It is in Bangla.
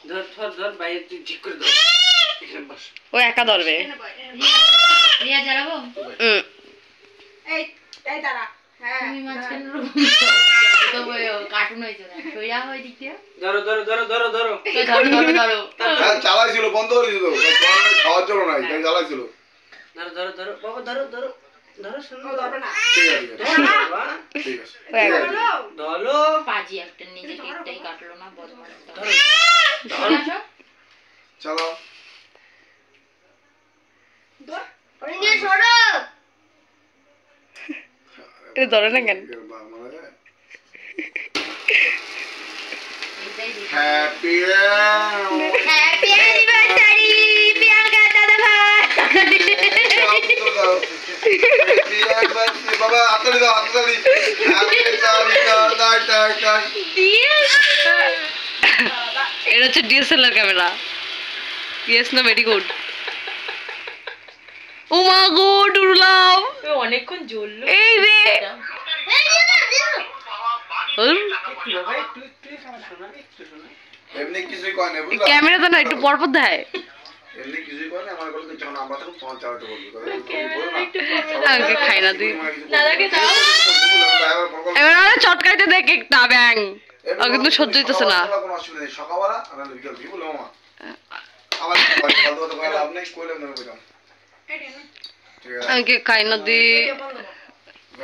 ধর ধর ধর বাইরে তুই ঠিক করে ধর এখানে বস ও একা ধরবে রিয়া জ্বালাবো এই এই দাঁড়া হ্যাঁ তুমি মাঝখানে তো কার্টুন হয়েছে না সইরা হয় দিকে ধরো ধরো ধরো ধরো ধরো ধরো ধরো হ্যাঁ চালাইছিল বন্ধ করে দিল খাওয়ার জন্য নাই তাই চালাইছিল ধরো ধরো ধরো বাবা ধরো ধরো ধরো শুনো ধরো না ঠিক আছে ঠিক আছে ও একা ধরো পাজি একটা নিজে কেকটাই কাটলো না বদমাশটা ধরো আসো চালাও ওরে নিয়ে সরো এটা ধরে না কেন হ্যাপি হ্যাপি অ্যানিভার্সারি প্রিয়াঙ্কা দাদা ভাই বাবা হাততালি দাও হাততালি এটা হচ্ছে ডিএসএলআর ক্যামেরা ইয়েস না ভেরি গুড ও মা গো ডুরলাম অনেকক্ষণ জ্বললো এই রে বাবা একটু একটু শোনা একটু শোনা এমনি কিছুই কয় না বুঝলা ক্যামেরা তো না একটু পর পর দেয় এমনি কিছুই কয় না আমার বলে যখন আমরা তখন ফোন চালাতে বলবি আমাকে খাই না তুই দাদাকে দাও এবার আরে চটকাইতে দেখ একটা ব্যাং আর কিন্তু সহ্য হইতেছে না কোনো অসুবিধা নেই সকালবেলা আর বিকাল কি বলবো মামা আবার ফালতু কথা কইলাম নেই কইলাম না কইলাম ঠিক আছে আমাকে খাই না দি বন্ধ